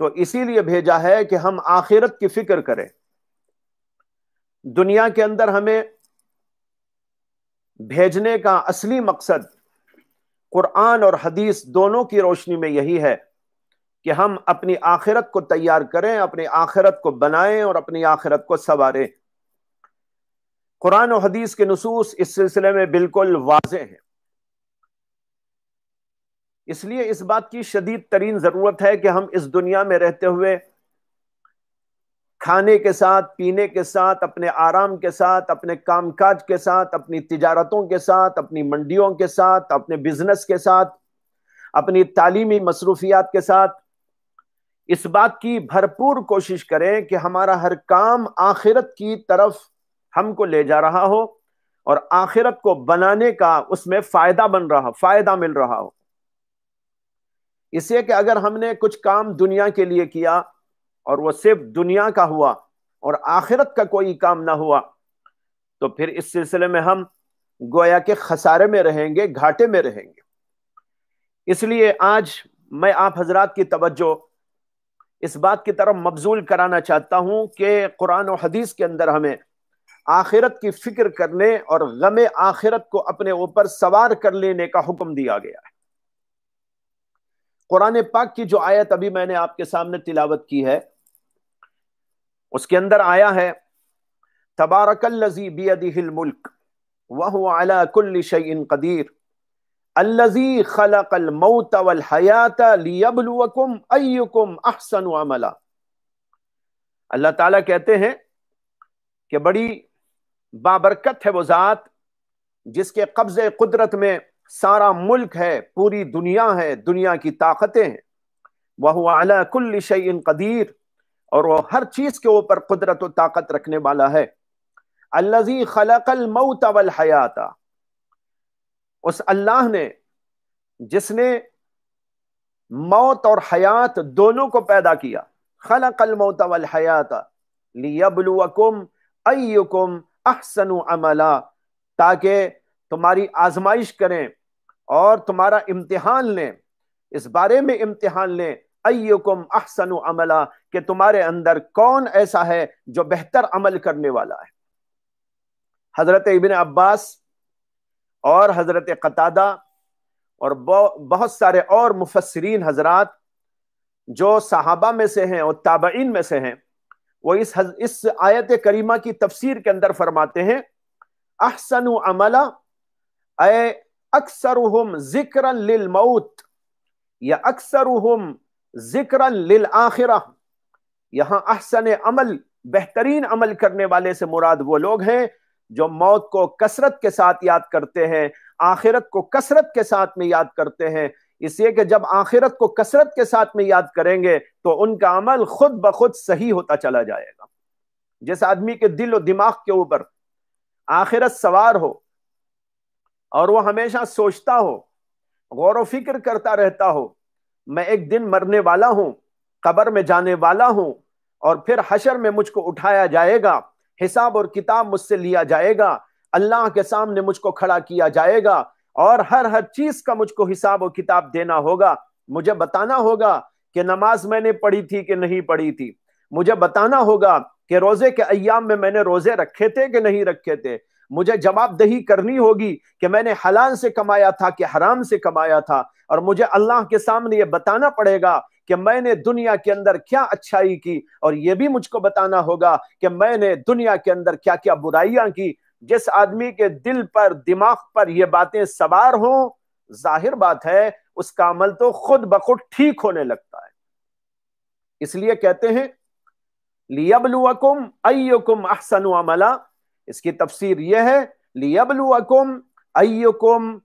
تو اسی لیے بھیجا ہے کہ ہم آخرت کی فکر کریں. دنیا کے اندر ہمیں بھیجنے کا اصلی مقصد قرآن اور حدیث دونوں کی روشنی میں یہی ہے کہ ہم اپنی آخرت کو تیار کریں، اپنی آخرت کو بنائیں اور اپنی آخرت کو سنواریں. قرآن و حدیث کے نصوص اس سلسلے میں بالکل واضح ہیں. اس لیے اس بات کی شدید ترین ضرورت ہے کہ ہم اس دنیا میں رہتے ہوئے کھانے کے ساتھ، پینے کے ساتھ، اپنے آرام کے ساتھ، اپنے کام کاج کے ساتھ، اپنی تجارتوں کے ساتھ، اپنی منڈیوں کے ساتھ، اپنے بزنس کے ساتھ، اپنی تعلیمی مصروفیات کے ساتھ اس بات کی بھرپور کوشش کریں کہ ہمارا ہر کام آخرت کی طرف ہم کو لے جا رہا ہو اور آخرت کو بنانے کا اس میں فائدہ مل رہا ہو. اس لیے کہ اگر ہم نے کچھ کام دنیا کے لیے کیا اور وہ صرف دنیا کا ہوا اور آخرت کا کوئی کام نہ ہوا تو پھر اس سلسلے میں ہم گویا کہ خسارے میں رہیں گے، گھاٹے میں رہیں گے. اس لیے آج میں آپ حضرات کی توجہ اس بات کی طرف مبذول کرانا چاہتا ہوں کہ قرآن و حدیث کے اندر ہمیں آخرت کی فکر کرنے اور غم آخرت کو اپنے اوپر سوار کر لینے کا حکم دیا گیا ہے. قرآن پاک کی جو آیت ابھی میں نے آپ کے سامنے تلاوت کی ہے اس کے اندر آیا ہے تبارک الذی بیدہ الملک وہو علی کل شیء قدیر الذی خلق الموت والحیات لیبلوکم ایکم احسن عملا. اللہ تعالیٰ کہتے ہیں کہ بڑی بابرکت ہے وہ ذات جس کے قبضے قدرت میں سارا ملک ہے، پوری دنیا ہے، دنیا کی طاقتیں ہیں. وَهُوَ عَلَى كُلِّ شَيْءٍ قَدِيرٌ، اور وہ ہر چیز کے اوپر قدرت و طاقت رکھنے والا ہے. الَّذِي خَلَقَ الْمَوْتَ وَالْحَيَاةَ، اس اللہ نے جس نے موت اور حیات دونوں کو پیدا کیا. خَلَقَ الْمَوْتَ وَالْحَيَاةَ لِيَبْلُوَكُمْ أَيُّكُمْ أَحْسَنُ عَمَلًا، تاکہ تمہاری آزمائش کریں اور تمہارا امتحان لیں، اس بارے میں امتحان لیں ایکم احسن عملا، کہ تمہارے اندر کون ایسا ہے جو بہتر عمل کرنے والا ہے. حضرت ابن عباس اور حضرت قتادہ اور بہت سارے اور مفسرین حضرات جو صحابہ میں سے ہیں اور تابعین میں سے ہیں، وہ اس آیت کریمہ کی تفسیر کے اندر فرماتے ہیں احسن عملا اے اکثرہم ذکرا للموت یا اکثرہم ذکرا للآخرہ. یہاں احسن عمل، بہترین عمل کرنے والے سے مراد وہ لوگ ہیں جو موت کو کثرت کے ساتھ یاد کرتے ہیں، آخرت کو کثرت کے ساتھ میں یاد کرتے ہیں. اس لیے کہ جب آخرت کو کثرت کے ساتھ میں یاد کریں گے تو ان کا عمل خود بخود صحیح ہوتا چلا جائے گا. جس آدمی کے دل و دماغ کے اوپر آخرت سوار ہو اور وہ ہمیشہ سوچتا ہو، غور و فکر کرتا رہتا ہو، میں ایک دن مرنے والا ہوں، قبر میں جانے والا ہوں، اور پھر حشر میں مجھ کو اٹھایا جائے گا، حساب اور کتاب مجھ سے لیا جائے گا، اللہ کے سامنے مجھ کو کھڑا کیا جائے گا اور ہر چیز کا مجھ کو حساب و کتاب دینا ہوگا. مجھے بتانا ہوگا کہ نماز میں نے پڑھی تھی کہ نہیں پڑھی تھی، مجھے بتانا ہوگا کہ روزے کے ایام میں میں نے روزے رکھے تھے کہ نہیں رکھے تھے، مجھے جواب دہی کرنی ہوگی کہ میں نے حلال سے کمایا تھا کہ حرام سے کمایا تھا، اور مجھے اللہ کے سامنے یہ بتانا پڑے گا کہ میں نے دنیا کے اندر کیا اچھائی کی، اور یہ بھی مجھ کو بتانا ہوگا کہ میں نے دنیا کے اندر کیا کیا برائیاں کی. جس آدمی کے دل پر، دماغ پر یہ باتیں سوار ہوں، ظاہر بات ہے اس کا عمل تو خود بخود ٹھیک ہونے لگتا ہے. اس لیے کہتے ہیں لیبلوکم ایکم احسن عملا. اس کی تفسیر یہ ہے لیبلوکم ایکم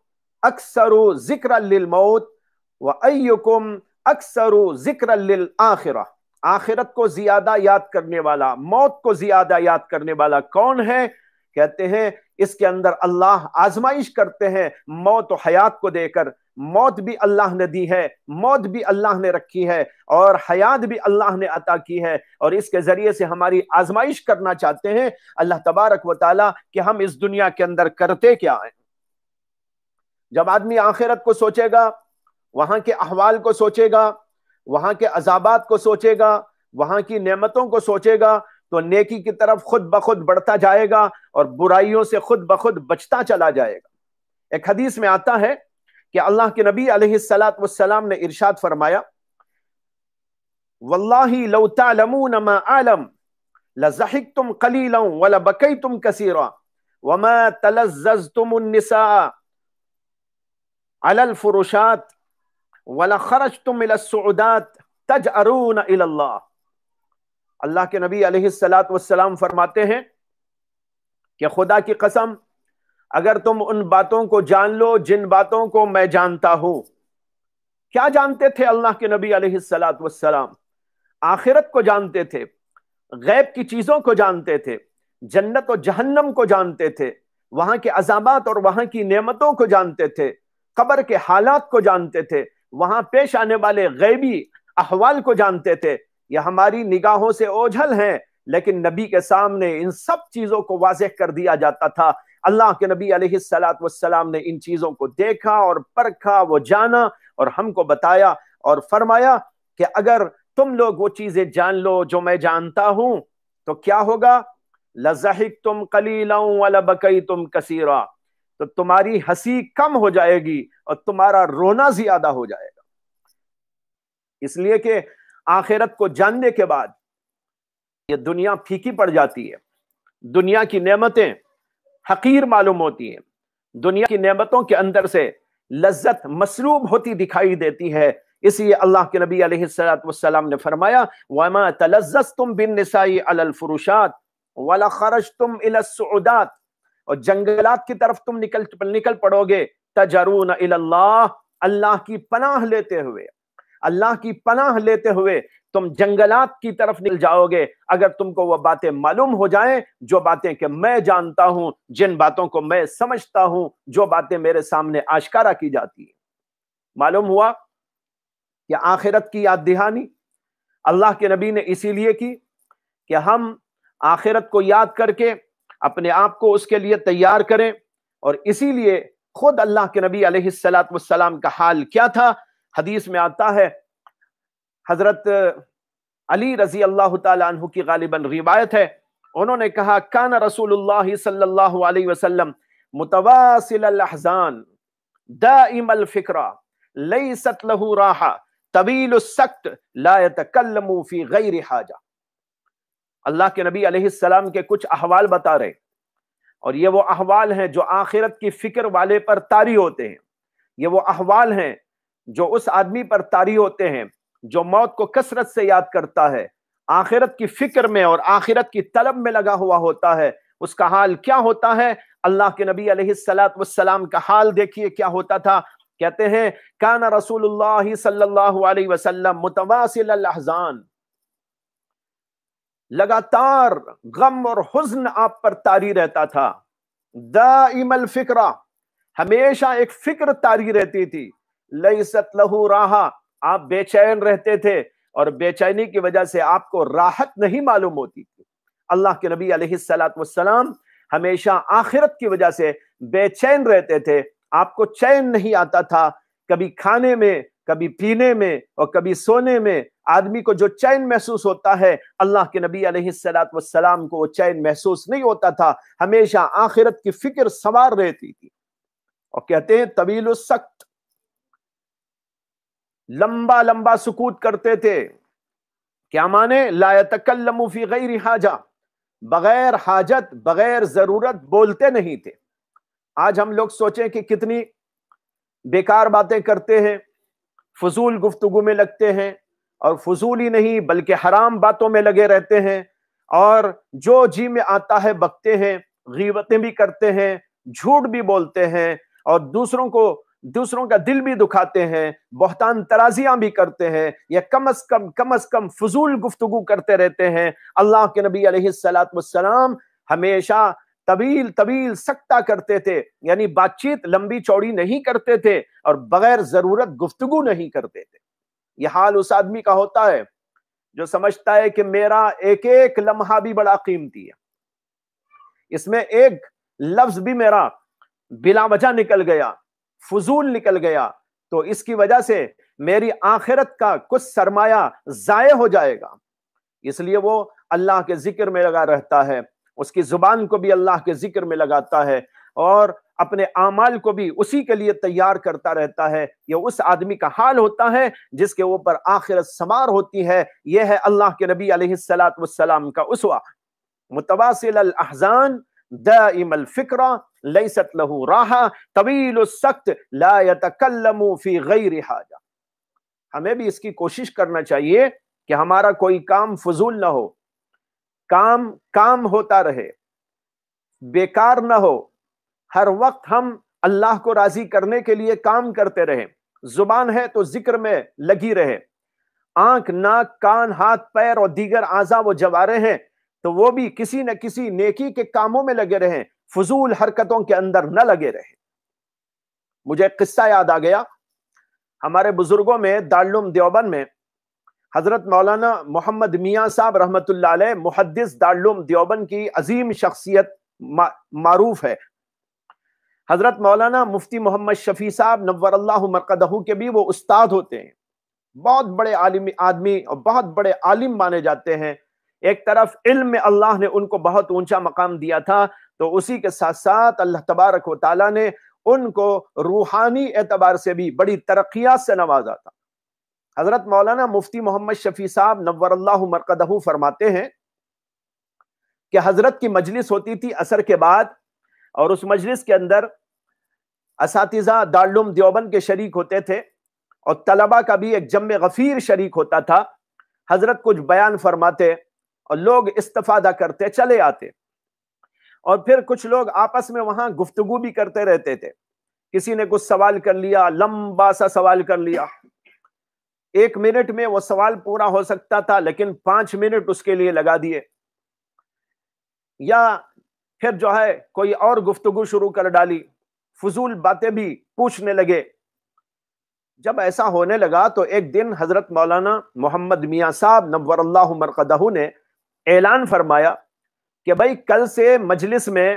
اکثر ذکر للموت و ایکم اکثر ذکر للآخرہ. آخرت کو زیادہ یاد کرنے والا، موت کو زیادہ یاد کرنے والا کون ہے؟ کہتے ہیں اس کے اندر اللہ آزمائش کرتے ہیں موت و حیات کو دے کر. موت بھی اللہ نے دی ہے، موت بھی اللہ نے رکھی ہے، اور حیات بھی اللہ نے عطا کی ہے، اور اس کے ذریعے سے ہماری آزمائش کرنا چاہتے ہیں اللہ تبارک و تعالی کہ ہم اس دنیا کے اندر کرتے کیا ہیں. جب آدمی آخرت کو سوچے گا، وہاں کے احوال کو سوچے گا، وہاں کے عذابات کو سوچے گا، وہاں کی نعمتوں کو سوچے گا، تو نیکی کی طرف خود بخود بڑھتا جائے گا اور برائیوں سے خود بخود بچتا چلا جائے گا۔ ایک حدیث میں آتا ہے کہ اللہ کے نبی علیہ الصلاۃ والسلام نے ارشاد فرمایا، واللہ لو تعلمون ما اعلم لضحکتم قلیلا ولبکیتم کثیرا وما تلذذتم النساء علی الفرشات ولخرجتم الى السعودات تجأرون الى اللہ۔ اللہ کے نبی علیہ الصلاۃ والسلام فرماتے ہیں کہ خدا کی قسم اگر تم ان باتوں کو جان لو جن باتوں کو میں جانتا ہوں۔ کیا جانتے تھے اللہ کے نبی علیہ الصلاۃ والسلام؟ آخرت کو جانتے تھے، غیب کی چیزوں کو جانتے تھے، جنت و جہنم کو جانتے تھے، وہاں کے عذابات اور وہاں کی نعمتوں کو جانتے تھے، قبر کے حالات کو جانتے تھے، وہاں پیش آنے والے غیبی احوال کو جانتے تھے۔ یہ ہماری نگاہوں سے اوجھل ہیں، لیکن نبی کے سامنے ان سب چیزوں کو واضح کر دیا جاتا تھا۔ اللہ کے نبی علیہ الصلاۃ والسلام نے ان چیزوں کو دیکھا اور پرکھا، وہ جانا اور ہم کو بتایا اور فرمایا کہ اگر تم لوگ وہ چیزیں جان لو جو میں جانتا ہوں تو کیا ہوگا؟ لَضَحِكْتُمْ قَلِيلًا وَلَبَكَيْتُمْ كَثِيرًا، تو تمہاری ہنسی کم ہو جائے گی اور تمہارا رونا زیادہ ہو جائے گا۔ اس لیے کہ آخرت کو جاننے کے بعد یہ دنیا پھیکی پڑ جاتی ہے، دنیا کی نعمتیں حقیر معلوم ہوتی ہیں، دنیا کی نعمتوں کے اندر سے لذت مسلوب ہوتی دکھائی دیتی ہے۔ اس لیے اللہ کے نبی علیہ الصلوۃ والسلام نے فرمایا وَمَا تَلَذَّزْتُمْ بِالنِّسَاءِ عَلَى الْفُرُشَاتِ وَلَخَرَجْتُمْ إِلَى السُّعُودَاتِ، اور جنگلات کی طرف تم نکل پڑو گے، تجرون الی اللہ، اللہ کی پناہ لیتے ہوئے، اللہ کی پناہ لیتے ہوئے تم جنگلات کی طرف نکل جاؤ گے اگر تم کو وہ باتیں معلوم ہو جائیں جو باتیں کہ میں جانتا ہوں، جن باتوں کو میں سمجھتا ہوں، جو باتیں میرے سامنے آشکارا کی جاتی ہیں۔ معلوم ہوا کہ آخرت کی یاد دہانی اللہ کے نبی نے اسی لیے کی کہ ہم آخرت کو یاد کر کے اپنے آپ کو اس کے لیے تیار کریں، اور اسی لیے خود اللہ کے نبی علیہ الصلاۃ والسلام کا حال کیا تھا؟ حدیث میں آتا ہے، حضرت علی رضی اللہ تعالی عنہ کی غالباً روایت ہے، انہوں نے کہا کان رسول اللہ صلی اللہ علیہ وسلم متواصل الاحزان دائم الفکرہ لیست له راحہ طویل السکت لا يتکلم فی غیر حاجہ۔ اللہ کے نبی علیہ السلام کے کچھ احوال بتا رہے، اور یہ وہ احوال ہیں جو آخرت کی فکر والے پر طاری ہوتے ہیں، یہ وہ احوال ہیں جو اس آدمی پر طاری ہوتے ہیں جو موت کو کثرت سے یاد کرتا ہے، آخرت کی فکر میں اور آخرت کی طلب میں لگا ہوا ہوتا ہے۔ اس کا حال کیا ہوتا ہے؟ اللہ کے نبی علیہ الصلاۃ والسلام کا حال دیکھیے کیا ہوتا تھا۔ کہتے ہیں کان رسول اللہ صلی اللہ علیہ وسلم متواصل الاحزان، لگاتار غم اور حزن آپ پر طاری رہتا تھا، دائم الفکرہ، ہمیشہ ایک فکر طاری رہتی تھی، لیست لہ راحہ، آپ بے چین رہتے تھے اور بے چینی کی وجہ سے آپ کو راحت نہیں معلوم ہوتی تھی۔ اللہ کے نبی علیہ الصلاۃ والسلام ہمیشہ آخرت کی وجہ سے بے چین رہتے تھے، آپ کو چین نہیں آتا تھا، کبھی کھانے میں، کبھی پینے میں اور کبھی سونے میں۔ آدمی کو جو چین محسوس ہوتا ہے، اللہ کے نبی علیہ الصلاۃ والسلام کو وہ چین محسوس نہیں ہوتا تھا، ہمیشہ آخرت کی فکر سوار رہتی تھی۔ اور کہتے ہیں طویل السکت، لمبا لمبا سکوت کرتے تھے۔ کیا مانے؟ لا یتکلم فی غیر حاجہ، بغیر حاجت، بغیر ضرورت بولتے نہیں تھے۔ آج ہم لوگ سوچیں کہ کتنی بیکار باتیں کرتے ہیں، فضول گفتگو میں لگتے ہیں، اور فضول ہی نہیں بلکہ حرام باتوں میں لگے رہتے ہیں، اور جو جی میں آتا ہے بکتے ہیں، غیبتیں بھی کرتے ہیں، جھوٹ بھی بولتے ہیں، اور دوسروں کا دل بھی دکھاتے ہیں، بہتان ترازیاں بھی کرتے ہیں، یا کم از کم فضول گفتگو کرتے رہتے ہیں۔ اللہ کے نبی علیہ الصلاۃ والسلام ہمیشہ طویل سکتہ کرتے تھے، یعنی بات چیت لمبی چوڑی نہیں کرتے تھے اور بغیر ضرورت گفتگو نہیں کرتے تھے۔ یہ حال اس آدمی کا ہوتا ہے جو سمجھتا ہے کہ میرا ایک ایک لمحہ بھی بڑا قیمتی ہے، اس میں ایک لفظ بھی میرا بلا وجہ نکل گیا، فضول نکل گیا، تو اس کی وجہ سے میری آخرت کا کچھ سرمایہ ضائع ہو جائے گا. اس لیے وہ اللہ کے ذکر میں لگا رہتا ہے، اس کی زبان کو بھی اللہ کے ذکر میں لگاتا ہے، اور اپنے اعمال کو بھی اسی کے لیے تیار کرتا رہتا ہے. یہ اس آدمی کا حال ہوتا ہے جس کے اوپر آخرت سوار ہوتی ہے. یہ ہے اللہ کے نبی علیہ الصلوۃ والسلام کا اسوہ. متواصل الاحزان دائم الفکرہ لیست له راحہ طویل السکت لا یتکلم فی غیر حاجہ. ہمیں بھی اس کی کوشش کرنا چاہیے کہ ہمارا کوئی کام فضول نہ ہو، کام ہوتا رہے، بیکار نہ ہو. ہر وقت ہم اللہ کو راضی کرنے کے لیے کام کرتے رہیں. زبان ہے تو ذکر میں لگی رہے، آنکھ، ناک، کان، ہاتھ، پیر اور دیگر اعضاء و جوارے ہیں تو وہ بھی کسی نہ کسی نیکی کے کاموں میں لگے رہیں، فضول حرکتوں کے اندر نہ لگے رہیں. مجھے ایک قصہ یاد آ گیا. ہمارے بزرگوں میں دارالعلوم دیوبند میں حضرت مولانا محمد میاں صاحب رحمت اللہ علیہ، محدث دارالعلوم دیوبند کی عظیم شخصیت معروف ہے. حضرت مولانا مفتی محمد شفیع صاحب نور اللہ مرقدہ کے بھی وہ استاد ہوتے ہیں. بہت بڑے عالمی آدمی اور بہت بڑے عالم مانے جاتے ہیں. ایک طرف علم میں اللہ نے ان کو بہت اونچا مقام دیا تھا، تو اسی کے ساتھ ساتھ اللہ تبارک و تعالیٰ نے ان کو روحانی اعتبار سے بھی بڑی ترقیات سے نوازا تھا. حضرت مولانا مفتی محمد شفیع صاحب نور اللہ مرقدہ فرماتے ہیں کہ حضرت کی مجلس ہوتی تھی عصر کے بعد، اور اس مجلس کے اندر اساتذہ دارالعلوم دیوبند کے شریک ہوتے تھے، اور طلبہ کا بھی ایک جمع غفیر شریک ہوتا تھا. حضرت کچھ بیان فرماتے اور لوگ استفادہ کرتے چلے آتے، اور پھر کچھ لوگ آپس میں وہاں گفتگو بھی کرتے رہتے تھے. کسی نے کچھ سوال کر لیا، لمبا سا سوال کر لیا، 1 منٹ میں وہ سوال پورا ہو سکتا تھا لیکن 5 منٹ اس کے لیے لگا دیے. یا پھر جو ہے کوئی اور گفتگو شروع کر ڈالی، فضول باتیں بھی پوچھنے لگے. جب ایسا ہونے لگا تو ایک دن حضرت مولانا محمد میاں صاحب نور اللہ مرقدہ نے اعلان فرمایا کہ بھائی کل سے مجلس میں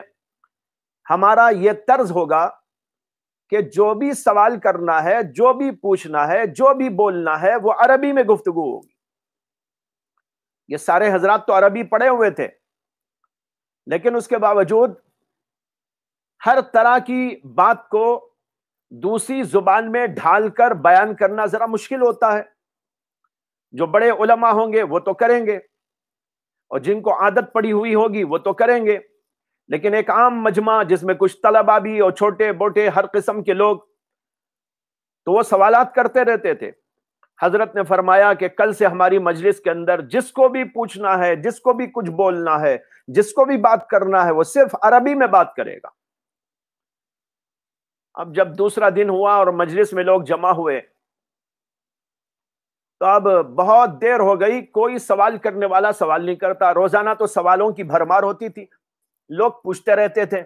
ہمارا یہ طرز ہوگا کہ جو بھی سوال کرنا ہے، جو بھی پوچھنا ہے، جو بھی بولنا ہے، وہ عربی میں گفتگو ہوگی. یہ سارے حضرات تو عربی پڑھے ہوئے تھے، لیکن اس کے باوجود ہر طرح کی بات کو دوسری زبان میں ڈھال کر بیان کرنا ذرا مشکل ہوتا ہے. جو بڑے علماء ہوں گے وہ تو کریں گے، اور جن کو عادت پڑی ہوئی ہوگی وہ تو کریں گے، لیکن ایک عام مجمع جس میں کچھ طلبہ بھی اور چھوٹے بوٹے ہر قسم کے لوگ، تو وہ سوالات کرتے رہتے تھے. حضرت نے فرمایا کہ کل سے ہماری مجلس کے اندر جس کو بھی پوچھنا ہے، جس کو بھی کچھ بولنا ہے، جس کو بھی بات کرنا ہے، وہ صرف عربی میں بات کرے گا. اب جب دوسرا دن ہوا اور مجلس میں لوگ جمع ہوئے تو اب بہت دیر ہو گئی، کوئی سوال کرنے والا سوال نہیں کرتا. روزانہ تو سوالوں کی بھرمار ہوتی تھی، لوگ پوچھتے رہتے تھے،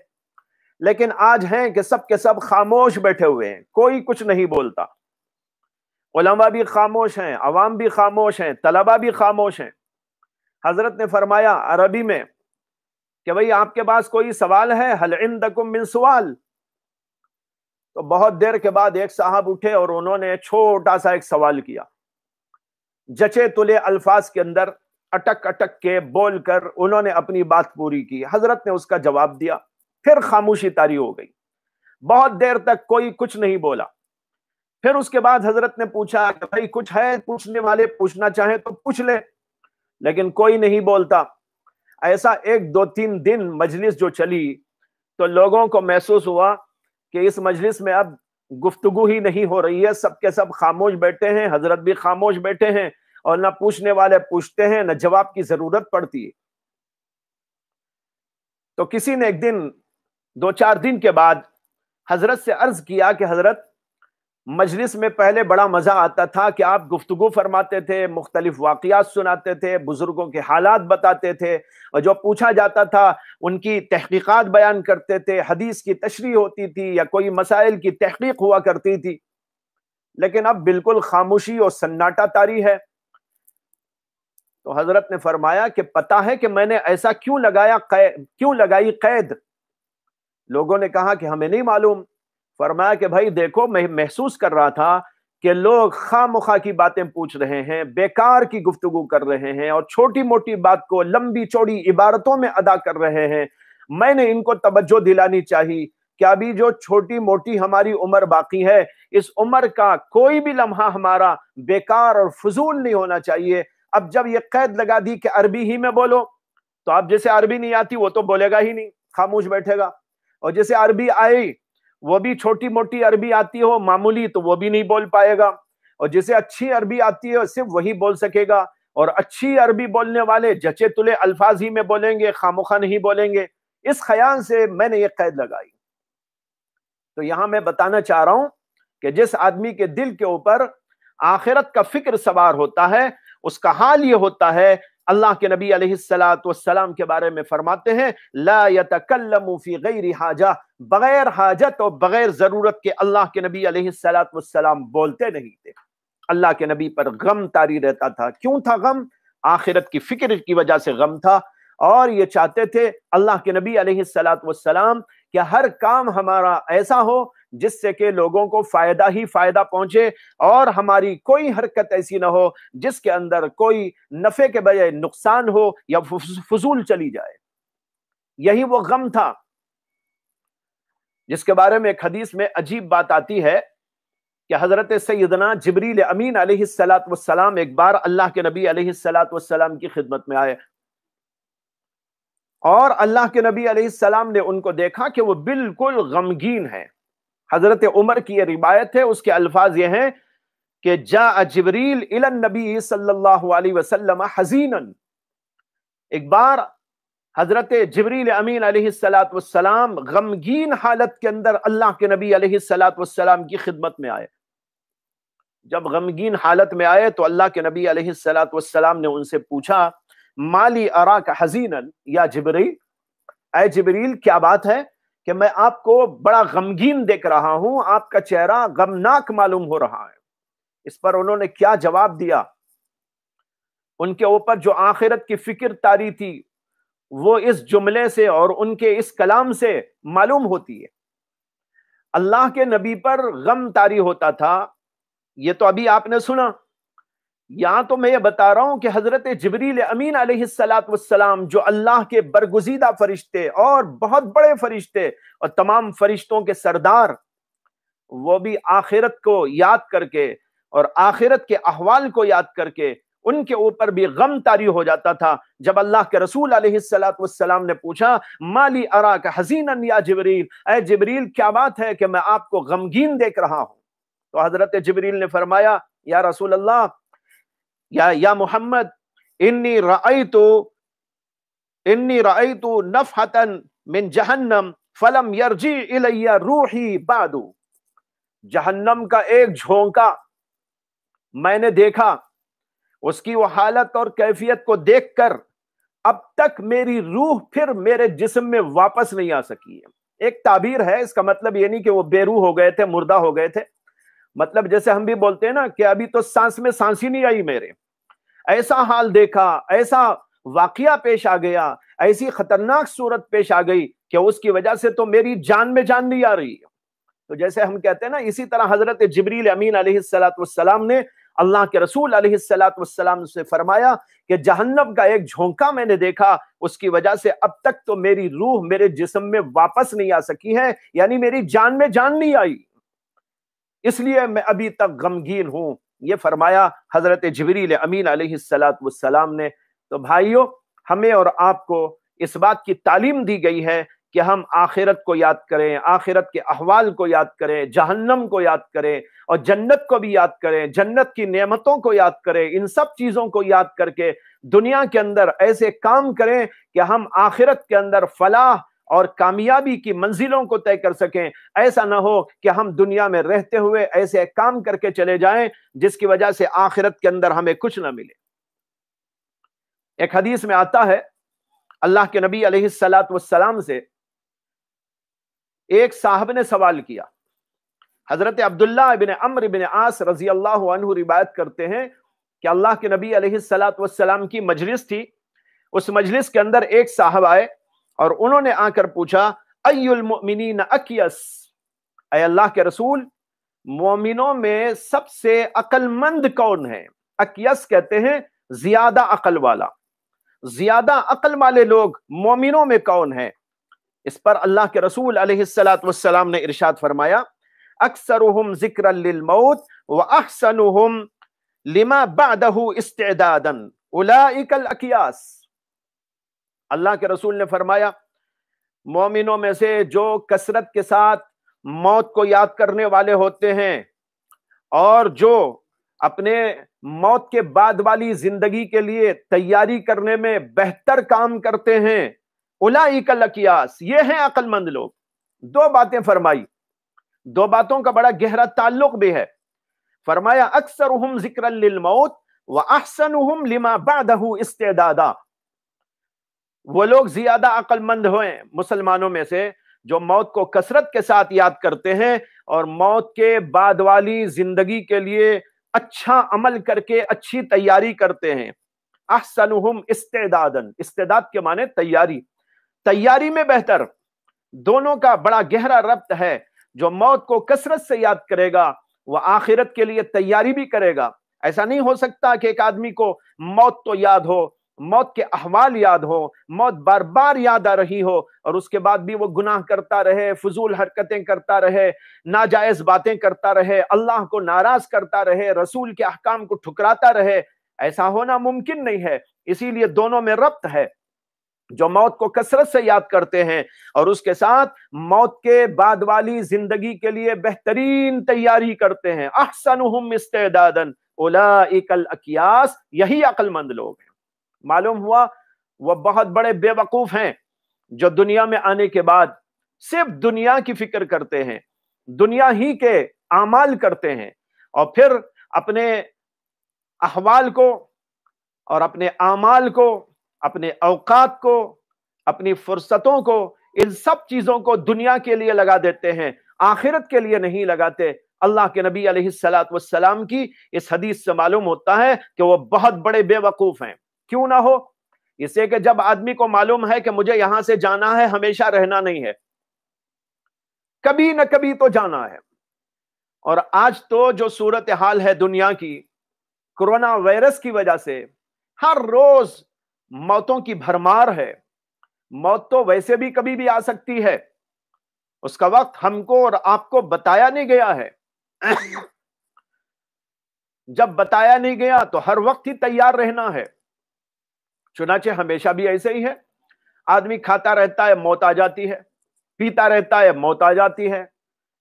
لیکن آج ہیں کہ سب کے سب خاموش بیٹھے ہوئے ہیں، کوئی کچھ نہیں بولتا. علماء بھی خاموش ہیں، عوام بھی خاموش ہیں، طلبہ بھی خاموش ہیں. حضرت نے فرمایا عربی میں کہ بھئی آپ کے پاس کوئی سوال ہے؟ هل عندکم من سوال؟ تو بہت دیر کے بعد ایک صاحب اٹھے اور انہوں نے چھوٹا سا ایک سوال کیا. جچے تلے الفاظ کے اندر اٹک اٹک کے بول کر انہوں نے اپنی بات پوری کی. حضرت نے اس کا جواب دیا، پھر خاموشی طاری ہو گئی. بہت دیر تک کوئی کچھ نہیں بولا. پھر اس کے بعد حضرت نے پوچھا کہ بھائی کچھ ہے پوچھنے والے، پوچھنا چاہیں تو پوچھ لے، لیکن کوئی نہیں بولتا. ایسا 1-2-3 دن مجلس جو چلی تو لوگوں کو محسوس ہوا کہ اس مجلس میں اب گفتگو ہی نہیں ہو رہی ہے، سب کے سب خاموش بیٹھے ہیں، حضرت بھی خاموش بیٹھے ہیں، اور نہ پوچھنے والے پوچھتے ہیں نہ جواب کی ضرورت پڑتی ہے. تو کسی نے ایک دن 2-4 دن کے بعد حضرت سے عرض کیا کہ حضرت مجلس میں پہلے بڑا مزہ آتا تھا کہ آپ گفتگو فرماتے تھے، مختلف واقعات سناتے تھے، بزرگوں کے حالات بتاتے تھے، اور جو پوچھا جاتا تھا ان کی تحقیقات بیان کرتے تھے، حدیث کی تشریح ہوتی تھی یا کوئی مسائل کی تحقیق ہوا کرتی تھی. لیکن اب بالکل خاموشی اور سناٹا طاری ہے. تو حضرت نے فرمایا کہ پتہ ہے کہ میں نے ایسا کیوں لگائی قید؟ لوگوں نے کہا کہ ہمیں نہیں معلوم. فرمایا کہ بھائی دیکھو، میں محسوس کر رہا تھا کہ لوگ خواہ مخواہ کی باتیں پوچھ رہے ہیں، بیکار کی گفتگو کر رہے ہیں اور چھوٹی موٹی بات کو لمبی چوڑی عبارتوں میں ادا کر رہے ہیں، میں نے ان کو توجہ دلانی چاہیے کہ ابھی جو چھوٹی موٹی ہماری عمر باقی ہے، اس عمر کا کوئی بھی لمحہ ہمارا بیکار اور فضول نہیں ہونا چاہیے۔ اب جب یہ قید لگا دی کہ عربی ہی میں بولو، تو اب جیسے عربی نہیں آتی وہ تو بولے گا ہی نہیں، خاموش بیٹھے گا، اور جیسے عربی آئی وہ بھی چھوٹی موٹی عربی آتی ہو معمولی تو وہ بھی نہیں بول پائے گا، اور جیسے اچھی عربی آتی ہے صرف وہی بول سکے گا، اور اچھی عربی بولنے والے جچے تلے الفاظ ہی میں بولیں گے، خامخواہ نہیں بولیں گے۔ اس خیال سے میں نے یہ قید لگائی۔ تو یہاں میں بتانا چاہ رہا ہوں کہ جس آدمی کے دل کے اوپر آخرت کا فکر سوار ہوتا ہے، اس کا حال یہ ہوتا ہے، اللہ کے نبی علیہ السلام کے بارے میں فرماتے ہیں لا یتکلم فی غیر حاجہ، بغیر حاجت اور بغیر ضرورت کے اللہ کے نبی علیہ السلام بولتے نہیں تھے۔ اللہ کے نبی پر غم طاری رہتا تھا۔ کیوں تھا غم؟ آخرت کی فکر کی وجہ سے غم تھا، اور یہ چاہتے تھے اللہ کے نبی علیہ السلام کہ ہر کام ہمارا ایسا ہو جس سے کہ لوگوں کو فائدہ ہی فائدہ پہنچے، اور ہماری کوئی حرکت ایسی نہ ہو جس کے اندر کوئی نفع کے بجائے نقصان ہو یا فضول چلی جائے۔ یہی وہ غم تھا جس کے بارے میں ایک حدیث میں عجیب بات آتی ہے کہ حضرت سیدنا جبریل امین علیہ السلام ایک بار اللہ کے نبی علیہ السلام کی خدمت میں آئے، اور اللہ کے نبی علیہ السلام نے ان کو دیکھا کہ وہ بالکل غمگین ہیں۔ حضرت عمر کی یہ روایت ہے، اس کے الفاظ یہ ہیں کہ جاء جبریل الی النبی صلی اللہ علیہ وسلم حزینا، ایک بار حضرت جبریل امین علیہ السلام غمگین حالت کے اندر اللہ کے نبی علیہ السلام کی خدمت میں آئے۔ جب غمگین حالت میں آئے تو اللہ کے نبی علیہ السلام نے ان سے پوچھا مالی اراک حزینا یا جبریل، اے جبریل کیا بات ہے کہ میں آپ کو بڑا غمگین دیکھ رہا ہوں، آپ کا چہرہ غمناک معلوم ہو رہا ہے۔ اس پر انہوں نے کیا جواب دیا؟ ان کے اوپر جو آخرت کی فکر طاری تھی وہ اس جملے سے اور ان کے اس کلام سے معلوم ہوتی ہے۔ اللہ کے نبی پر غم طاری ہوتا تھا، یہ تو ابھی آپ نے سنا۔ یہاں تو میں یہ بتا رہا ہوں کہ حضرت جبریل امین علیہ السلام جو اللہ کے برگزیدہ فرشتے اور بہت بڑے فرشتے اور تمام فرشتوں کے سردار، وہ بھی آخرت کو یاد کر کے اور آخرت کے احوال کو یاد کر کے ان کے اوپر بھی غم طاری ہو جاتا تھا۔ جب اللہ کے رسول علیہ السلام نے پوچھا مالی اراک حزینا یا جبریل، اے جبریل کیا بات ہے کہ میں آپ کو غمگین دیکھ رہا ہوں؟ تو حضرت جبریل نے فرمایا یا رسول اللہ، یا محمد، انی رأیت نفحتا من جہنم فلم یرجع الی روحی بعد، جہنم کا ایک جھونکا میں نے دیکھا، اس کی وہ حالت اور کیفیت کو دیکھ کر اب تک میری روح پھر میرے جسم میں واپس نہیں آ سکی ہے۔ ایک تعبیر ہے، اس کا مطلب یہ نہیں کہ وہ بے روح ہو گئے تھے، مردہ ہو گئے تھے، مطلب جیسے ہم بھی بولتے ہیں نا کہ ابھی تو سانس میں سانس ہی نہیں آئی میرے، ایسا حال دیکھا، ایسا واقعہ پیش آ گیا، ایسی خطرناک صورت پیش آ گئی کہ اس کی وجہ سے تو میری جان میں جان نہیں آ رہی ہے۔ تو جیسے ہم کہتے ہیں نا، اسی طرح حضرت جبریل امین علیہ السلام نے اللہ کے رسول علیہ السلام سے فرمایا کہ جہنم کا ایک جھونکا میں نے دیکھا، اس کی وجہ سے اب تک تو میری روح میرے جسم میں واپس نہیں آ سکی ہے، یعنی میری جان میں جان نہیں آئی، اس لیے میں ابھی تک غمگین ہوں۔ یہ فرمایا حضرت جبریل امین علیہ السلام نے۔ تو بھائیو، ہمیں اور آپ کو اس بات کی تعلیم دی گئی ہے کہ ہم آخرت کو یاد کریں، آخرت کے احوال کو یاد کریں، جہنم کو یاد کریں، اور جنت کو بھی یاد کریں، جنت کی نعمتوں کو یاد کریں۔ ان سب چیزوں کو یاد کر کے دنیا کے اندر ایسے کام کریں کہ ہم آخرت کے اندر فلاح اور کامیابی کی منزلوں کو طے کر سکیں۔ ایسا نہ ہو کہ ہم دنیا میں رہتے ہوئے ایسے کام کر کے چلے جائیں جس کی وجہ سے آخرت کے اندر ہمیں کچھ نہ ملے۔ ایک حدیث میں آتا ہے، اللہ کے نبی علیہ السلام سے ایک صاحب نے سوال کیا۔ حضرت عبداللہ ابن عمرو بن عاص رضی اللہ عنہ روایت کرتے ہیں کہ اللہ کے نبی علیہ السلام کی مجلس تھی، اس مجلس کے اندر ایک صاحب آئے اور انہوں نے آ کر پوچھا ای المؤمنین اکیس، اے اللہ کے رسول، مومنوں میں سب سے عقل مند کون ہے؟ اکیس کہتے ہیں زیادہ عقل والا، زیادہ عقل والے لوگ مومنوں میں کون ہیں؟ اس پر اللہ کے رسول علیہ السلام نے ارشاد فرمایا اکثرهم ذکرا للموت واحسنهم لما بعده استعدادا اولئک الاکیاس۔ اللہ کے رسول نے فرمایا مومنوں میں سے جو کثرت کے ساتھ موت کو یاد کرنے والے ہوتے ہیں اور جو اپنے موت کے بعد والی زندگی کے لیے تیاری کرنے میں بہتر کام کرتے ہیں، اولئک الاکیاس، یہ ہیں عقل مند لوگ۔ دو باتیں فرمائی، دو باتوں کا بڑا گہرا تعلق بھی ہے۔ فرمایا اکثرهم ذکرا للموت واحسنهم لما بعده استعدادا، وہ لوگ زیادہ عقل مند ہوئے مسلمانوں میں سے جو موت کو کثرت کے ساتھ یاد کرتے ہیں اور موت کے بعد والی زندگی کے لیے اچھا عمل کر کے اچھی تیاری کرتے ہیں۔ احسنهم استعدادا، استعداد کے معنی تیاری، تیاری میں بہتر۔ دونوں کا بڑا گہرا ربط ہے۔ جو موت کو کثرت سے یاد کرے گا وہ آخرت کے لیے تیاری بھی کرے گا۔ ایسا نہیں ہو سکتا کہ ایک آدمی کو موت تو یاد ہو، موت کے احوال یاد ہو، موت بار بار یاد آ رہی ہو اور اس کے بعد بھی وہ گناہ کرتا رہے، فضول حرکتیں کرتا رہے، ناجائز باتیں کرتا رہے، اللہ کو ناراض کرتا رہے، رسول کے احکام کو ٹھکراتا رہے۔ ایسا ہونا ممکن نہیں ہے۔ اسی لیے دونوں میں ربط ہے۔ جو موت کو کثرت سے یاد کرتے ہیں اور اس کے ساتھ موت کے بعد والی زندگی کے لیے بہترین تیاری کرتے ہیں، احسنهم استعدادا اولئک الاکیاس، یہی عقل مند لوگ ہیں۔ معلوم ہوا وہ بہت بڑے بے وقوف ہیں جو دنیا میں آنے کے بعد صرف دنیا کی فکر کرتے ہیں، دنیا ہی کے اعمال کرتے ہیں، اور پھر اپنے احوال کو اور اپنے اعمال کو، اپنے اوقات کو، اپنی فرصتوں کو، ان سب چیزوں کو دنیا کے لیے لگا دیتے ہیں، آخرت کے لیے نہیں لگاتے۔ اللہ کے نبی علیہ السلام کی اس حدیث سے معلوم ہوتا ہے کہ وہ بہت بڑے بے وقوف ہیں۔ کیوں نہ ہو؟ اس سے کہ جب آدمی کو معلوم ہے کہ مجھے یہاں سے جانا ہے، ہمیشہ رہنا نہیں ہے، کبھی نہ کبھی تو جانا ہے۔ اور آج تو جو صورتحال ہے دنیا کی، کورونا وائرس کی وجہ سے ہر روز موتوں کی بھرمار ہے۔ موت تو ویسے بھی کبھی بھی آ سکتی ہے، اس کا وقت ہم کو اور آپ کو بتایا نہیں گیا ہے۔ جب بتایا نہیں گیا تو ہر وقت ہی تیار رہنا ہے۔ چنانچہ ہمیشہ بھی ایسے ہی ہے، آدمی کھاتا رہتا ہے، موت آ جاتی ہے، پیتا رہتا ہے، موت آ جاتی ہے۔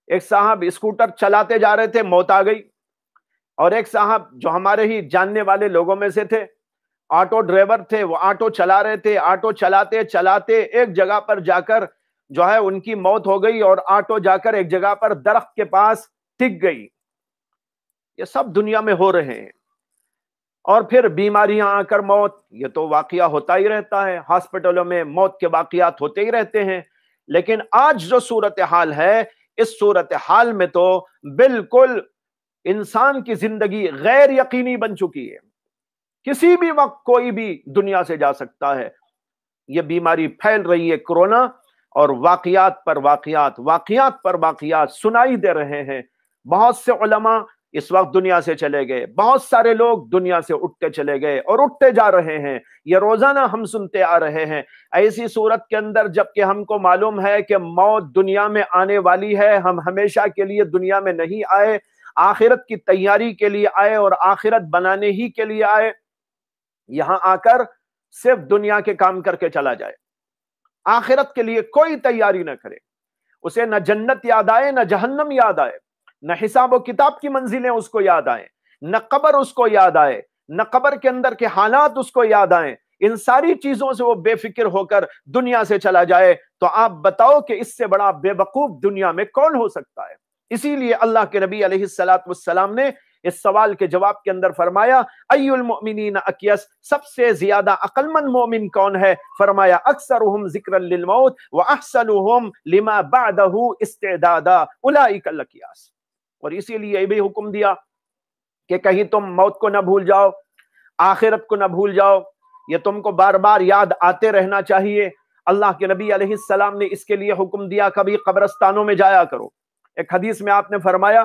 ایک صاحب اسکوٹر چلاتے جا رہے تھے، موت آ گئی۔ اور ایک صاحب جو ہمارے ہی جاننے والے لوگوں میں سے تھے، آٹو ڈرائیور تھے، وہ آٹو چلا رہے تھے، آٹو چلاتے چلاتے ایک جگہ پر جا کر جو ہے ان کی موت ہو گئی، اور آٹو جا کر ایک جگہ پر درخت کے پاس ٹک گئی۔ یہ سب دنیا میں ہو رہے ہیں۔ اور پھر بیماریاں آ کر موت، یہ تو واقعہ ہوتا ہی رہتا ہے، ہاسپٹلوں میں موت کے واقعات ہوتے ہی رہتے ہیں۔ لیکن آج جو صورتحال ہے، اس صورتحال میں تو بالکل انسان کی زندگی غیر یقینی بن چکی ہے۔ کسی بھی وقت کوئی بھی دنیا سے جا سکتا ہے۔ یہ بیماری پھیل رہی ہے کورونا، اور واقعات پر واقعات، واقعات پر واقعات سنائی دے رہے ہیں۔ بہت سے علماء اس وقت دنیا سے چلے گئے، بہت سارے لوگ دنیا سے اٹھتے چلے گئے اور اٹھتے جا رہے ہیں۔ یہ روزانہ ہم سنتے آ رہے ہیں۔ ایسی صورت کے اندر جبکہ ہم کو معلوم ہے کہ موت دنیا میں آنے والی ہے، ہم ہمیشہ کے لیے دنیا میں نہیں آئے، آخرت کی تیاری کے لیے آئے اور آخرت بنانے ہی کے لیے آئے، یہاں آ کر صرف دنیا کے کام کر کے چلا جائے، آخرت کے لیے کوئی تیاری نہ کرے، اسے نہ جنت یاد آئے، نہ جہنم یاد آئے، نہ حساب و کتاب کی منزلیں اس کو یاد آئیں، نہ قبر اس کو یاد آئے، نہ قبر کے اندر کے حالات اس کو یاد آئیں، ان ساری چیزوں سے وہ بے فکر ہو کر دنیا سے چلا جائے، تو آپ بتاؤ کہ اس سے بڑا بے وقوف دنیا میں کون ہو سکتا ہے؟ اسی لیے اللہ کے نبی علیہ السلام نے اس سوال کے جواب کے اندر فرمایا ای المؤمنین اکیس، سب سے زیادہ عقل مند مومن کون ہے؟ فرمایا اکثرهم ذکرا للموت واحسنهم لما بعده استعدادا اولئک الاکیاس۔ اور اسی لیے یہ بھی حکم دیا کہ کہیں تم موت کو نہ بھول جاؤ، آخرت کو نہ بھول جاؤ، یہ تم کو بار بار یاد آتے رہنا چاہیے۔ اللہ کے نبی علیہ السلام نے اس کے لیے حکم دیا کبھی قبرستانوں میں جایا کرو۔ ایک حدیث میں آپ نے فرمایا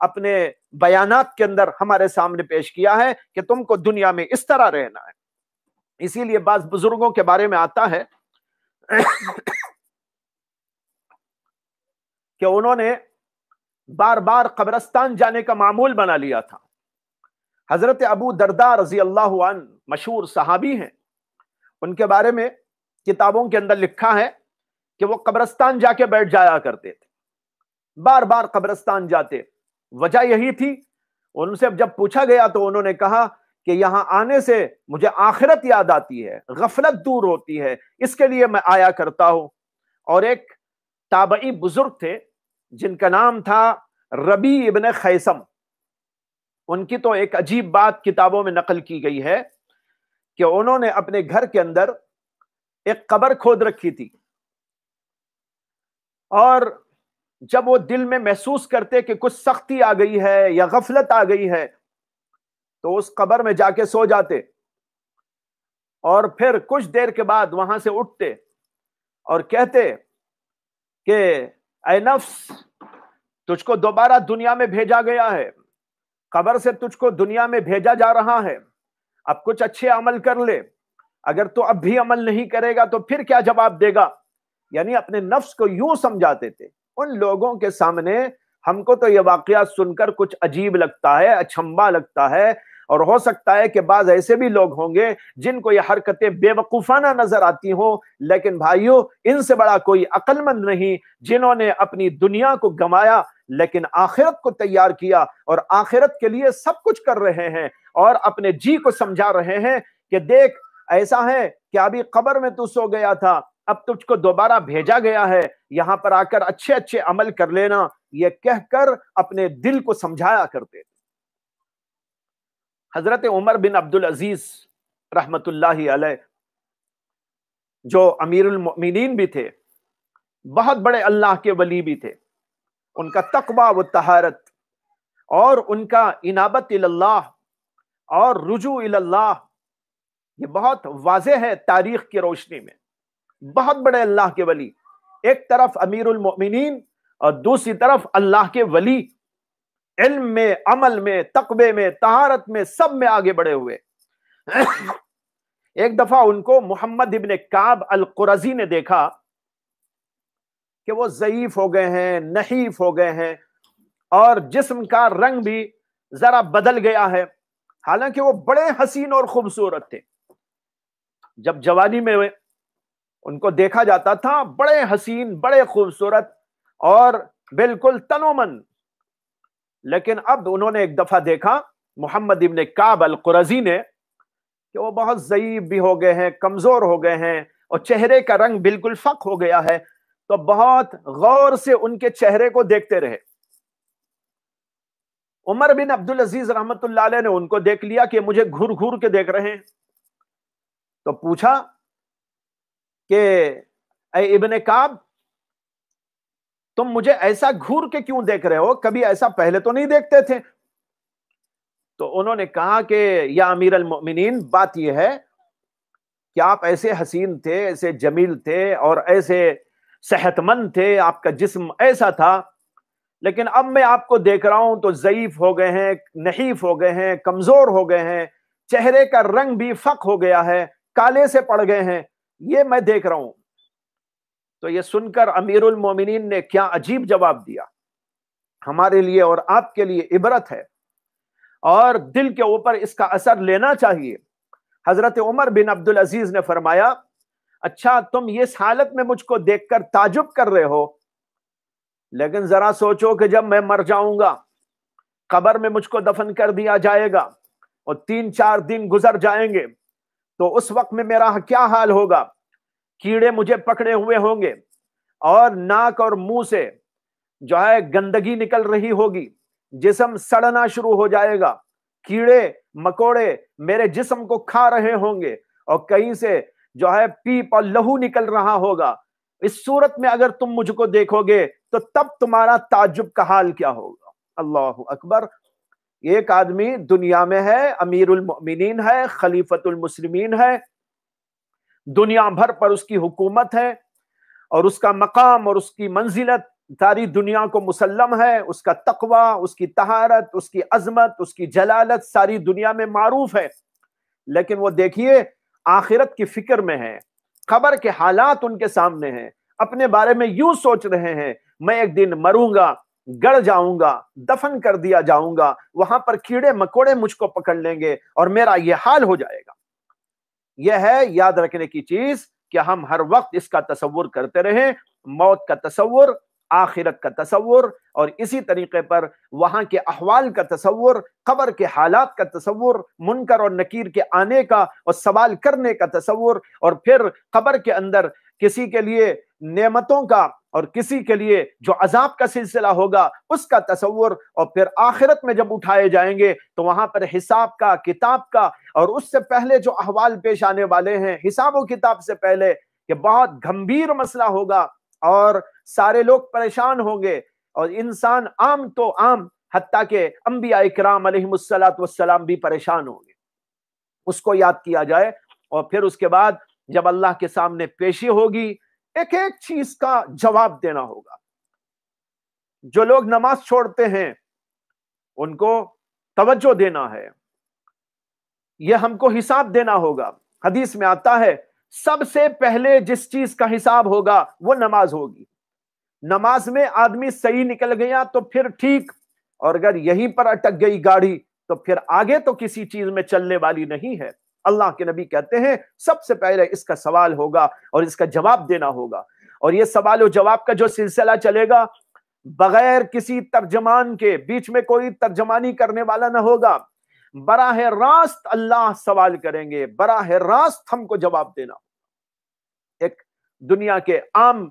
اپنے بیانات کے اندر ہمارے سامنے پیش کیا ہے کہ تم کو دنیا میں اس طرح رہنا ہے۔ اسی لیے بعض بزرگوں کے بارے میں آتا ہے کہ انہوں نے بار بار قبرستان جانے کا معمول بنا لیا تھا۔ حضرت ابو درداء رضی اللہ عنہ مشہور صحابی ہیں، ان کے بارے میں کتابوں کے اندر لکھا ہے کہ وہ قبرستان جا کے بیٹھ جایا کرتے تھے، بار بار قبرستان جاتے۔ وجہ یہی تھی، ان سے جب پوچھا گیا تو انہوں نے کہا کہ یہاں آنے سے مجھے آخرت یاد آتی ہے، غفلت دور ہوتی ہے، اس کے لیے میں آیا کرتا ہوں۔ اور ایک تابعی بزرگ تھے جن کا نام تھا ربیع ابن خیثم، ان کی تو ایک عجیب بات کتابوں میں نقل کی گئی ہے کہ انہوں نے اپنے گھر کے اندر ایک قبر کھود رکھی تھی، اور جب وہ دل میں محسوس کرتے کہ کچھ سختی آ گئی ہے یا غفلت آ گئی ہے تو اس قبر میں جا کے سو جاتے، اور پھر کچھ دیر کے بعد وہاں سے اٹھتے اور کہتے کہ اے نفس، تجھ کو دوبارہ دنیا میں بھیجا گیا ہے، قبر سے تجھ کو دنیا میں بھیجا جا رہا ہے، اب کچھ اچھے عمل کر لے، اگر تو اب بھی عمل نہیں کرے گا تو پھر کیا جواب دے گا؟ یعنی اپنے نفس کو یوں سمجھاتے تھے۔ ان لوگوں کے سامنے ہم کو تو یہ واقعہ سن کر کچھ عجیب لگتا ہے، اچھمبا لگتا ہے، اور ہو سکتا ہے کہ بعض ایسے بھی لوگ ہوں گے جن کو یہ حرکتیں بے وقوفانہ نظر آتی ہوں، لیکن بھائیو ان سے بڑا کوئی عقل مند نہیں جنہوں نے اپنی دنیا کو گمایا لیکن آخرت کو تیار کیا، اور آخرت کے لیے سب کچھ کر رہے ہیں، اور اپنے جی کو سمجھا رہے ہیں کہ دیکھ ایسا ہے کہ ابھی قبر میں تو سو گیا تھا، اب تجھ کو دوبارہ بھیجا گیا ہے، یہاں پر آ کر اچھے اچھے عمل کر لینا، یہ کہہ کر اپنے دل کو سمجھایا کرتے تھے۔ حضرت عمر بن عبدالعزیز رحمت اللہ علیہ، جو امیر المؤمنین بھی تھے، بہت بڑے اللہ کے ولی بھی تھے، ان کا تقوی و طہارت اور ان کا انابت اللہ اور رجوع اللہ یہ بہت واضح ہے تاریخ کی روشنی میں۔ بہت بڑے اللہ کے ولی، ایک طرف امیر المؤمنین اور دوسری طرف اللہ کے ولی، علم میں، عمل میں، تقوی میں، طہارت میں، سب میں آگے بڑھے ہوئے۔ ایک دفعہ ان کو محمد ابن کعب القرظی نے دیکھا کہ وہ ضعیف ہو گئے ہیں، نحیف ہو گئے ہیں، اور جسم کا رنگ بھی ذرا بدل گیا ہے، حالانکہ وہ بڑے حسین اور خوبصورت تھے۔ جب جوانی میں ان کو دیکھا جاتا تھا، بڑے حسین، بڑے خوبصورت اور بالکل تنومن، لیکن اب انہوں نے ایک دفعہ دیکھا محمد ابن کعب القرظی نے کہ وہ بہت ضعیف بھی ہو گئے ہیں، کمزور ہو گئے ہیں، اور چہرے کا رنگ بالکل فق ہو گیا ہے، تو بہت غور سے ان کے چہرے کو دیکھتے رہے۔ عمر بن عبدالعزیز رحمت اللہ علیہ نے ان کو دیکھ لیا کہ مجھے گھور گھور کے دیکھ رہے ہیں، تو پوچھا کہ اے ابن کعب، تم مجھے ایسا گھور کے کیوں دیکھ رہے ہو؟ کبھی ایسا پہلے تو نہیں دیکھتے تھے۔ تو انہوں نے کہا کہ یا امیر المؤمنین، بات یہ ہے کہ آپ ایسے حسین تھے، ایسے جمیل تھے، اور ایسے صحت مند تھے، آپ کا جسم ایسا تھا، لیکن اب میں آپ کو دیکھ رہا ہوں تو ضعیف ہو گئے ہیں، نحیف ہو گئے ہیں، کمزور ہو گئے ہیں، چہرے کا رنگ بھی فق ہو گیا ہے، کالے سے پڑ گئے ہیں، یہ میں دیکھ رہا ہوں۔ تو یہ سن کر امیر المومنین نے کیا عجیب جواب دیا، ہمارے لیے اور آپ کے لیے عبرت ہے، اور دل کے اوپر اس کا اثر لینا چاہیے۔ حضرت عمر بن عبدالعزیز نے فرمایا، اچھا تم اس حالت میں مجھ کو دیکھ کر تعجب کر رہے ہو، لیکن ذرا سوچو کہ جب میں مر جاؤں گا، قبر میں مجھ کو دفن کر دیا جائے گا، اور 3-4 دن گزر جائیں گے، تو اس وقت میں میرا کیا حال ہوگا؟ کیڑے مجھے پکڑے ہوئے ہوں گے، اور ناک اور منہ سے جو ہے گندگی نکل رہی ہوگی، جسم سڑنا شروع ہو جائے گا، کیڑے مکوڑے میرے جسم کو کھا رہے ہوں گے، اور کہیں سے جو ہے پیپ اور لہو نکل رہا ہوگا۔ اس صورت میں اگر تم مجھ کو دیکھو گے تو تب تمہارا تعجب کا حال کیا ہوگا؟ اللہ اکبر! ایک آدمی دنیا میں ہے، امیر المؤمنین ہے، خلیفۃ المسلمین ہے، دنیا بھر پر اس کی حکومت ہے، اور اس کا مقام اور اس کی منزلت ساری دنیا کو مسلم ہے، اس کا تقوی، اس کی طہارت، اس کی عظمت، اس کی جلالت ساری دنیا میں معروف ہے، لیکن وہ دیکھیے آخرت کی فکر میں ہے، قبر کے حالات ان کے سامنے ہیں، اپنے بارے میں یوں سوچ رہے ہیں میں ایک دن مروں گا، گڑ جاؤں گا، دفن کر دیا جاؤں گا، وہاں پر کیڑے مکوڑے مجھ کو پکڑ لیں گے اور میرا یہ حال ہو جائے گا۔ یہ ہے یاد رکھنے کی چیز کہ ہم ہر وقت اس کا تصور کرتے رہیں، موت کا تصور، آخرت کا تصور، اور اسی طریقے پر وہاں کے احوال کا تصور، قبر کے حالات کا تصور، منکر اور نکیر کے آنے کا اور سوال کرنے کا تصور، اور پھر قبر کے اندر کسی کے لیے نعمتوں کا اور کسی کے لیے جو عذاب کا سلسلہ ہوگا اس کا تصور، اور پھر آخرت میں جب اٹھائے جائیں گے تو وہاں پر حساب کا، کتاب کا، اور اس سے پہلے جو احوال پیش آنے والے ہیں حساب و کتاب سے پہلے، کہ بہت گھمبیر مسئلہ ہوگا اور سارے لوگ پریشان ہوں گے، اور انسان عام تو عام، حتیٰ کہ انبیاء اکرام علیہم السلام بھی پریشان ہوں گے۔ اس کو یاد کیا جائے، اور پھر اس کے بعد جب اللہ کے سامنے پیشی ہوگی ایک ایک چیز کا جواب دینا ہوگا۔ جو لوگ نماز چھوڑتے ہیں ان کو توجہ دینا ہے، یہ ہم کو حساب دینا ہوگا۔ حدیث میں آتا ہے سب سے پہلے جس چیز کا حساب ہوگا وہ نماز ہوگی۔ نماز میں آدمی صحیح نکل گیا تو پھر ٹھیک، اور اگر یہیں پر اٹک گئی گاڑی تو پھر آگے تو کسی چیز میں چلنے والی نہیں ہے۔ اللہ کے نبی کہتے ہیں سب سے پہلے اس کا سوال ہوگا اور اس کا جواب دینا ہوگا، اور یہ سوال و جواب کا جو سلسلہ چلے گا بغیر کسی ترجمان کے، بیچ میں کوئی ترجمانی کرنے والا نہ ہوگا، براہ راست اللہ سوال کریں گے، براہ راست ہم کو جواب دینا ہوگا۔ ایک دنیا کے عام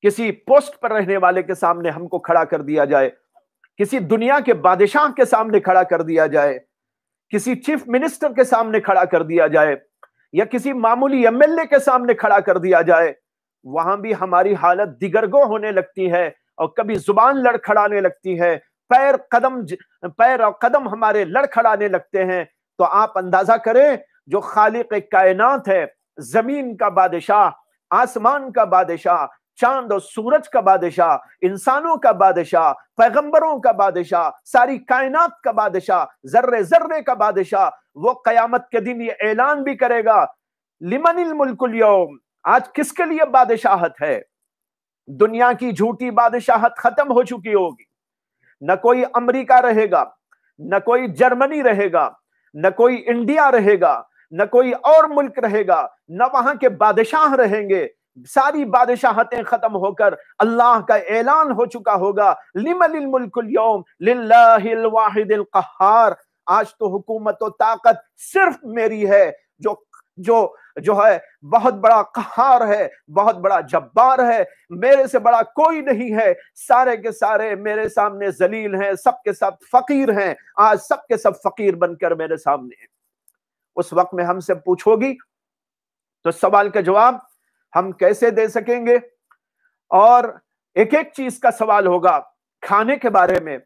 کسی پوسٹ پر رہنے والے کے سامنے ہم کو کھڑا کر دیا جائے، کسی دنیا کے بادشاہ کے سامنے کھڑا کر دیا جائے، کسی چیف منسٹر کے سامنے کھڑا کر دیا جائے، یا کسی معمولی ایم ایل اے کے سامنے کھڑا کر دیا جائے، وہاں بھی ہماری حالت دیگرگو ہونے لگتی ہے، اور کبھی زبان لڑکھڑانے لگتی ہے، پیر اور قدم ہمارے لڑکھڑانے لگتے ہیں۔ تو آپ اندازہ کریں جو خالق کائنات ہے، زمین کا بادشاہ، آسمان کا بادشاہ، چاند اور سورج کا بادشاہ، انسانوں کا بادشاہ، پیغمبروں کا بادشاہ، ساری کائنات کا بادشاہ، ذرے ذرے کا بادشاہ، وہ قیامت کے دن یہ اعلان بھی کرے گا لمن الملک اليوم، آج کس کے لیے بادشاہت ہے؟ دنیا کی جھوٹی بادشاہت ختم ہو چکی ہوگی، نہ کوئی امریکہ رہے گا، نہ کوئی جرمنی رہے گا، نہ کوئی انڈیا رہے گا، نہ کوئی اور ملک رہے گا، نہ وہاں کے بادشاہ رہیں گے، ساری بادشاہتیں ختم ہو کر اللہ کا اعلان ہو چکا ہوگا لمن الملک اليوم للہ الواحد القہار، آج تو حکومت و طاقت صرف میری ہے، جو ہے بہت بڑا قہار ہے، بہت بڑا جبار ہے، میرے سے بڑا کوئی نہیں ہے، سارے کے سارے میرے سامنے ذلیل ہیں، سب کے سب فقیر ہیں، آج سب کے سب فقیر بن کر میرے سامنے ہیں۔ اس وقت میں ہم سے پوچھو گی تو سوال کا جواب ہم کیسے دے سکیں گے؟ اور ایک ایک چیز کا سوال ہوگا، کھانے کے بارے میں،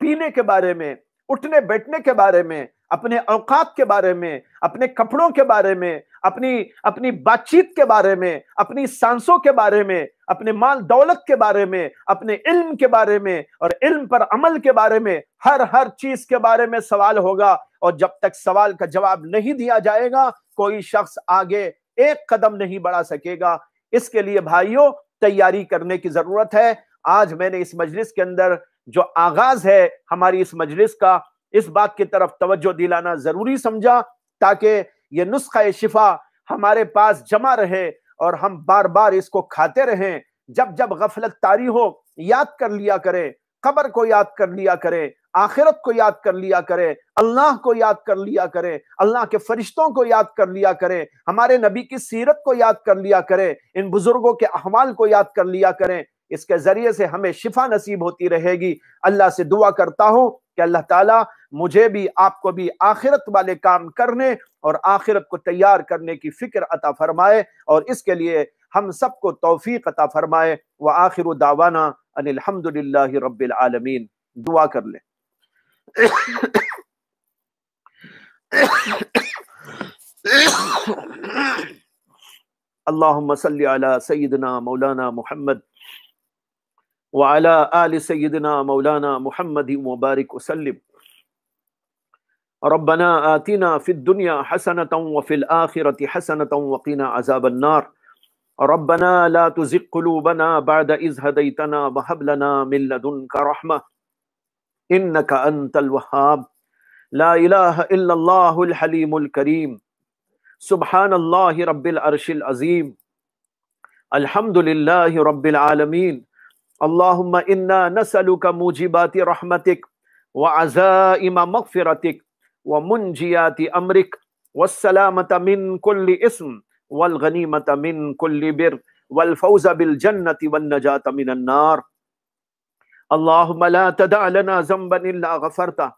پینے کے بارے میں، اٹھنے بیٹھنے کے بارے میں، اپنے اوقات کے بارے میں، اپنے کپڑوں کے بارے میں، اپنی بات چیت کے بارے میں، اپنی سانسوں کے بارے میں، اپنے مال دولت کے بارے میں، اپنے علم کے بارے میں، اور علم پر عمل کے بارے میں، ہر چیز کے بارے میں سوال ہوگا، اور جب تک سوال کا جواب نہیں دیا جائے گا کوئی شخص آگے ایک قدم نہیں بڑھا سکے گا۔ اس کے لیے بھائیوں تیاری کرنے کی ضرورت ہے۔ آج میں نے اس مجلس کے اندر جو آغاز ہے ہماری اس مجلس کا، اس بات کی طرف توجہ دلانا ضروری سمجھا تاکہ یہ نسخہ شفا ہمارے پاس جمع رہے اور ہم بار بار اس کو کھاتے رہیں۔ جب جب غفلت طاری ہو یاد کر لیا کریں، قبر کو یاد کر لیا کریں، آخرت کو یاد کر لیا کریں، اللہ کو یاد کر لیا کریں، اللہ کے فرشتوں کو یاد کر لیا کریں، ہمارے نبی کی سیرت کو یاد کر لیا کریں، ان بزرگوں کے احوال کو یاد کر لیا کریں۔ اس کے ذریعے سے ہمیں شفا نصیب ہوتی رہے گی۔ اللہ سے دعا کرتا ہوں کہ اللہ تعالیٰ مجھے بھی آپ کو بھی آخرت والے کام کرنے اور آخرت کو تیار کرنے کی فکر عطا فرمائے، اور اس کے لیے ہم سب کو توفیق عطا فرمائے۔ وآخر دعوانا ان الحمد للہ رب العالمین۔ دعا کر لیں۔ اللہم صلی علی سیدنا مولانا محمد وعلى آل سيدنا مولانا محمد وبارك وسلم. ربنا آتنا في الدنيا حسنة وفي الآخرة حسنة وقنا عذاب النار. ربنا لا تزغ قلوبنا بعد إذ هديتنا وهب لنا من لدنك رحمة إنك أنت الوهاب. لا إله إلا الله الحليم الكريم. سبحان الله رب العرش العظيم. الحمد لله رب العالمين. اللهم إنا نسألك موجبات رحمتك وعزائم مغفرتك ومنجيات أمرك والسلامة من كل إثم والغنيمة من كل بر والفوز بالجنة والنجاة من النار. اللهم لا تدع لنا ذنبا إلا غفرته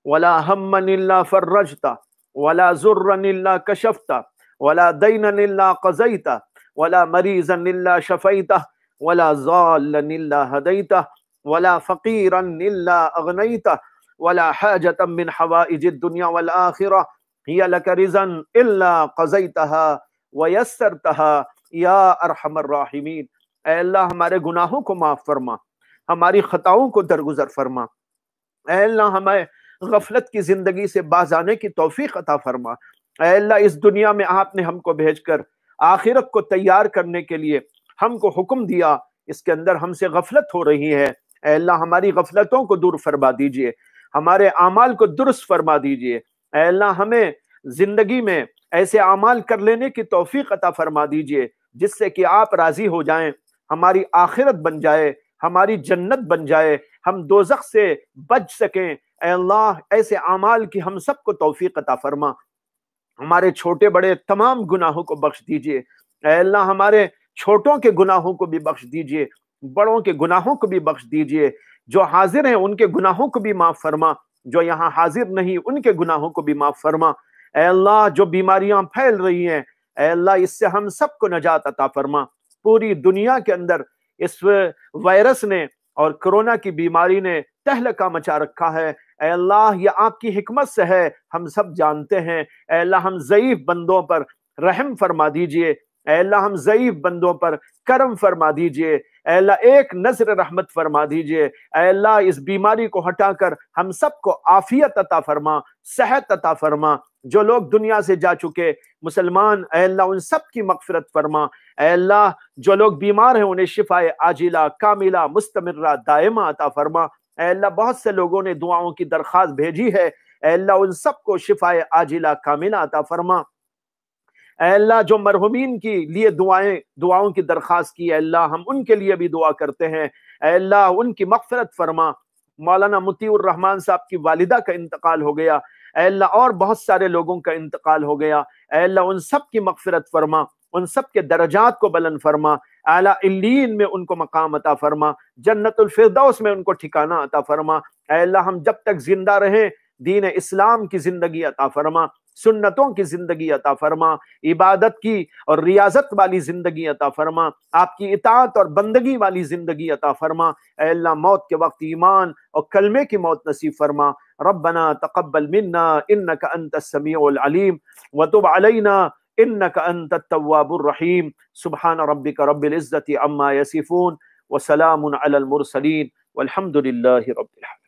ولا هما إلا فرجته ولا ضرا إلا كشفته ولا دينا إلا قضيته ولا مريضا إلا شفيته ولا ضالا إلا هديته ولا فقيرا إلا أغنيته ولا حاجة من حوائج الدنيا والآخرة هي لك رضا إلا قضيتها ويسرتها یا ارحم الراحمین. اے اللہ ہمارے گناہوں کو معاف فرما، ہماری خطاؤں کو درگزر فرما. اے اللہ ہمیں غفلت کی زندگی سے باز آنے کی توفیق عطا فرما. اے اللہ اس دنیا میں آپ نے ہم کو بھیج کر آخرت کو تیار کرنے کے لیے ہم کو حکم دیا، اس کے اندر ہم سے غفلت ہو رہی ہے. اے اللہ ہماری غفلتوں کو دور فرما دیجئے، ہمارے اعمال کو درست فرما دیجئے. اے اللہ ہمیں زندگی میں ایسے اعمال کر لینے کی توفیق عطا فرما دیجئے جس سے کہ آپ راضی ہو جائیں، ہماری آخرت بن جائے، ہماری جنت بن جائے، ہم دوزخ سے بچ سکیں. اے اللہ ایسے اعمال کی ہم سب کو توفیق عطا فرما. ہمارے چھوٹے بڑے تمام گناہوں کو بخش دیجئے. اے اللہ ہمارے چھوٹوں کے گناہوں کو بھی بخش دیجئے، بڑوں کے گناہوں کو بھی بخش دیجئے. جو حاضر ہیں ان کے گناہوں کو بھی معاف فرما، جو یہاں حاضر نہیں ان کے گناہوں کو بھی معاف فرما. اے اللہ جو بیماریاں پھیل رہی ہیں، اے اللہ اس سے ہم سب کو نجات عطا فرما. پوری دنیا کے اندر اس وائرس نے اور کرونا کی بیماری نے تہلکہ مچا رکھا ہے. اے اللہ یہ آپ کی حکمت سے ہے، ہم سب جانتے ہیں. اے اللہ ہم ضعیف بندوں پر رحم فرما دیجئے. اے اللہ ہم ضعیف بندوں پر کرم فرما دیجئے. اے اللہ ایک نظر رحمت فرما دیجئے. اے اللہ اس بیماری کو ہٹا کر ہم سب کو عافیت عطا فرما، صحت عطا فرما. جو لوگ دنیا سے جا چکے مسلمان، اے اللہ ان سب کی مغفرت فرما. اے اللہ جو لوگ بیمار ہیں انہیں شفاء عاجلہ کاملہ مستمرہ دائمہ عطا فرما. اے اللہ بہت سے لوگوں نے دعاؤں کی درخواست بھیجی ہے، اے اللہ ان سب کو شفاء عاجلہ کاملہ عطا فرما. اے اللہ جو مرحومین کی لیے دعاؤں کی درخواست کی، اے اللہ ہم ان کے لیے بھی دعا کرتے ہیں. اے اللہ ان کی مغفرت فرما. مولانا مطیع الرحمان صاحب کی والدہ کا انتقال ہو گیا، اے اللہ اور بہت سارے لوگوں کا انتقال ہو گیا. اے اللہ ان سب کی مغفرت فرما، ان سب کے درجات کو بلند فرما. اعلیٰ علیین میں ان کو مقام عطا فرما، جنت الفردوس میں ان کو ٹھکانہ عطا فرما. اے اللہ ہم جب تک زندہ رہیں دین اسلام کی زندگی عطا فرما، سنتوں کی زندگی عطا فرما، عبادت کی اور ریاضت والی زندگی عطا فرما، آپ کی اطاعت اور بندگی والی زندگی عطا فرما. اے اللہ موت کے وقت ایمان اور کلمے کی موت نصیب فرما. ربنا تقبل منا انك انت السميع العليم وتب علينا انك انت التواب الرحيم. سبحان ربك رب العزة عما يصفون وسلام على المرسلين والحمد لله رب العالمين.